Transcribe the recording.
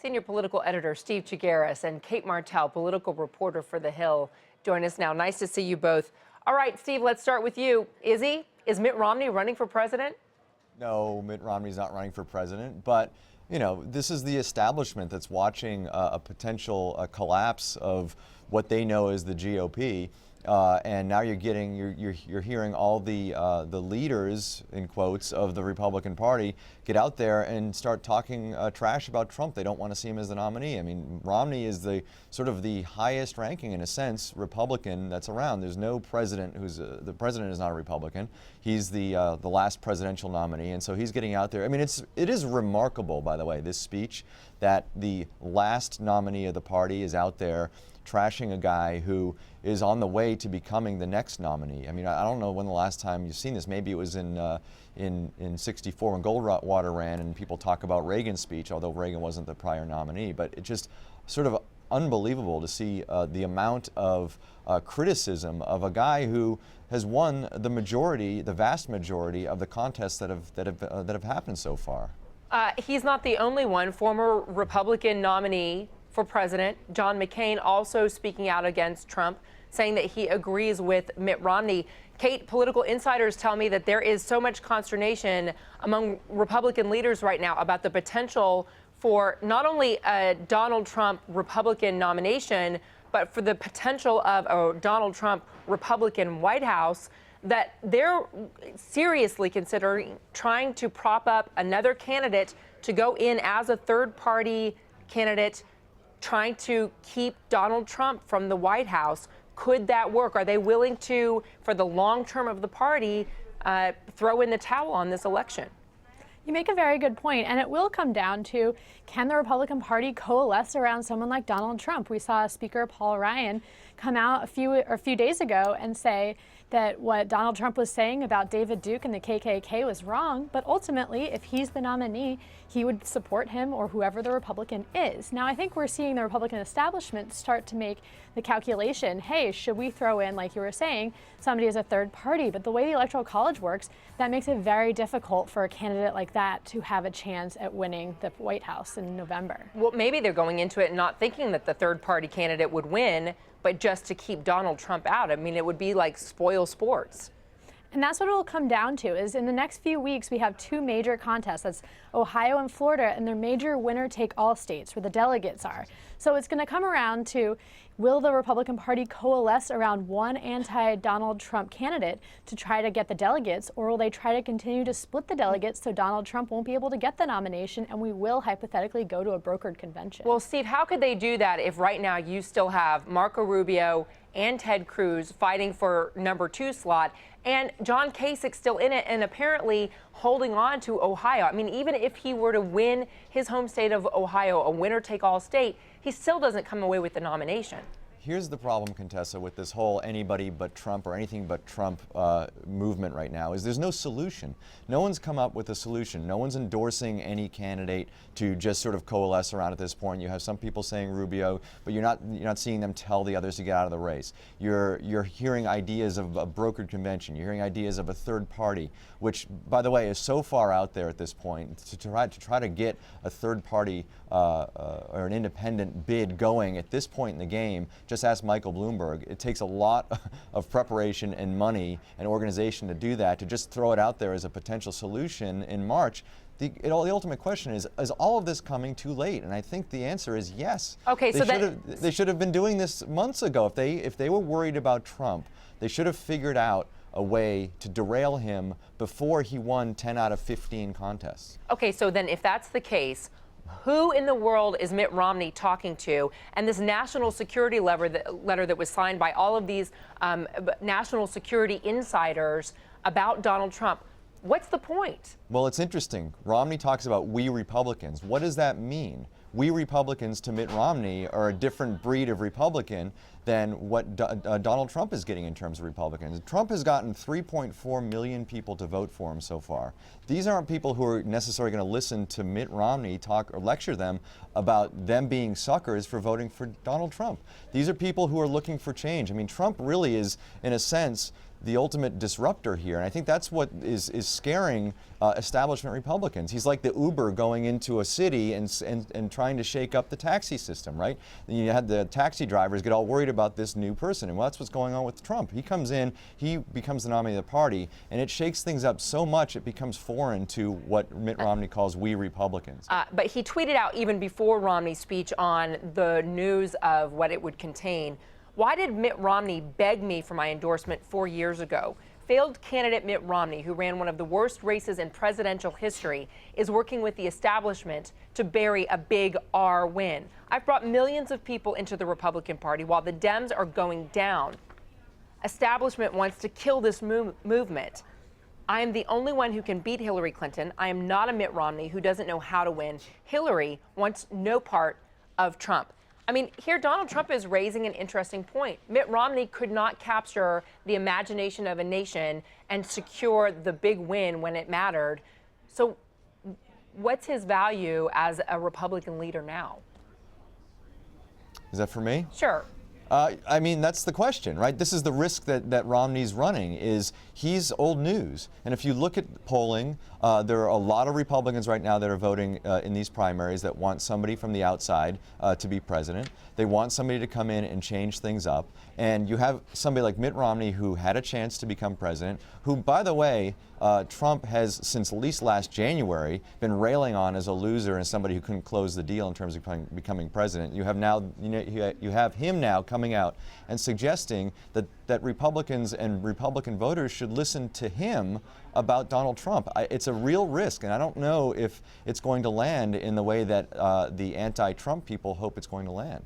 Senior political editor Steve Chaggaris and Cate Martel, political reporter for The Hill, join us now. Nice to see you both. All right, Steve, let's start with you. Is Mitt Romney running for president? No, Mitt Romney's not running for president, but this is the establishment that's watching a potential collapse of what they know as the GOP. And now you're hearing all the leaders, in quotes, of the Republican Party get out there and start talking trash about Trump. They don't want to see him as the nominee. I mean, Romney is the sort of the highest ranking, in a sense, Republican that's around. There's no president the president is not a Republican. He's the last presidential nominee, and so he's getting out there. I mean, it is remarkable, by the way, this speech, that the last nominee of the party is out there trashing a guy who is on the way to becoming the next nominee. I mean, I don't know when the last time you've seen this. Maybe it was in '64 when Goldwater ran, and people talk about Reagan's speech, although Reagan wasn't the prior nominee. But it's just sort of unbelievable to see the amount of criticism of a guy who has won the vast majority of the contests that have happened so far. He's not the only one. Former Republican nominee for president, John McCain, also speaking out against Trump, saying that he agrees with Mitt Romney. Cate, political insiders tell me that there is so much consternation among Republican leaders right now about the potential for not only a Donald Trump Republican nomination, but for the potential of a Donald Trump Republican White House, that they're seriously considering trying to prop up another candidate to go in as a third-party candidate, trying to keep Donald Trump from the White House. Could that work? Are they willing to, for the long term of the party, throw in the towel on this election? You make a very good point, and it will come down to, can the Republican Party coalesce around someone like Donald Trump? We saw Speaker Paul Ryan come out a few days ago and say that what Donald Trump was saying about David Duke and the KKK was wrong, but ultimately, if he's the nominee, he would support him or whoever the Republican is. Now, I think we're seeing the Republican establishment start to make the calculation, hey, should we throw in, like you were saying, somebody as a third party? But the way the Electoral College works, that makes it very difficult for a candidate like that to have a chance at winning the White House in November. Well, maybe they're going into it not thinking that the third party candidate would win, but just to keep Donald Trump out. I mean, it would be like spoil sports. And that's what it will come down to, is in the next few weeks, we have two major contests. That's Ohio and Florida, and they're major winner-take-all states where the delegates are. So it's going to come around to, will the Republican Party coalesce around one anti-Donald Trump candidate to try to get the delegates, or will they try to continue to split the delegates so Donald Trump won't be able to get the nomination and we will hypothetically go to a brokered convention? Well, Steve, how could they do that if right now you still have Marco Rubio and Ted Cruz fighting for #2 slot, and John Kasich still in it and apparently holding on to Ohio? I mean, even if he were to win his home state of Ohio, a winner-take-all state, he still doesn't come away with the nomination. Here's the problem, Contessa, with this whole anybody but Trump or anything but Trump movement right now, is there's no solution. No one's come up with a solution. No one's endorsing any candidate to just sort of coalesce around at this point. You have some people saying Rubio, but you're not seeing them tell the others to get out of the race. You're hearing ideas of a brokered convention. You're hearing ideas of a third party, which, by the way, is so far out there at this point. To try to get a third party or an independent bid going at this point in the game, just ask Michael Bloomberg. It takes a lot of preparation and money and organization to do that. To just throw it out there as a potential solution in March, the ultimate question is all of this coming too late? And I think the answer is yes. Okay, they should have been doing this months ago. If they were worried about Trump, they should have figured out a way to derail him before he won 10 out of 15 contests. Okay, so then if that's the case, who in the world is Mitt Romney talking to? And this national security letter that was signed by all of these national security insiders about Donald Trump, what's the point? Well, it's interesting. Romney talks about we Republicans. What does that mean? We Republicans to Mitt Romney are a different breed of Republican than what Donald Trump is getting in terms of Republicans. Trump has gotten 3.4 million people to vote for him so far. These aren't people who are necessarily going to listen to Mitt Romney talk or lecture them about them being suckers for voting for Donald Trump. These are people who are looking for change. I mean, Trump really is, in a sense, the ultimate disruptor here. And I think that's what is scaring establishment Republicans. He's like the Uber going into a city and trying to shake up the taxi system, right? And you had the taxi drivers get all worried about this new person. And well, that's what's going on with Trump. He comes in, he becomes the nominee of the party, and it shakes things up so much it becomes foreign to what Mitt Romney calls we Republicans. But he tweeted out even before Romney's speech on the news of what it would contain. Why did Mitt Romney beg me for my endorsement 4 years ago? Failed candidate Mitt Romney, who ran one of the worst races in presidential history, is working with the establishment to bury a big R win. I've brought millions of people into the Republican Party while the Dems are going down. Establishment wants to kill this movement. I am the only one who can beat Hillary Clinton. I am not a Mitt Romney who doesn't know how to win. Hillary wants no part of Trump. I mean, here Donald Trump is raising an interesting point. Mitt Romney could not capture the imagination of a nation and secure the big win when it mattered. So what's his value as a Republican leader now? Is that for me? Sure. I mean, that's the question, right? This is the risk that Romney's running, is he's old news. And if you look at polling, there are a lot of Republicans right now that are voting in these primaries that want somebody from the outside to be president. They want somebody to come in and change things up. And you have somebody like Mitt Romney, who had a chance to become president, who, by the way, Trump has, since at least last January, been railing on as a loser and somebody who couldn't close the deal in terms of becoming president. You have now, you have him now coming out and suggesting that Republicans and Republican voters should listen to him about Donald Trump. It's a real risk, and I don't know if it's going to land in the way that the anti-Trump people hope it's going to land.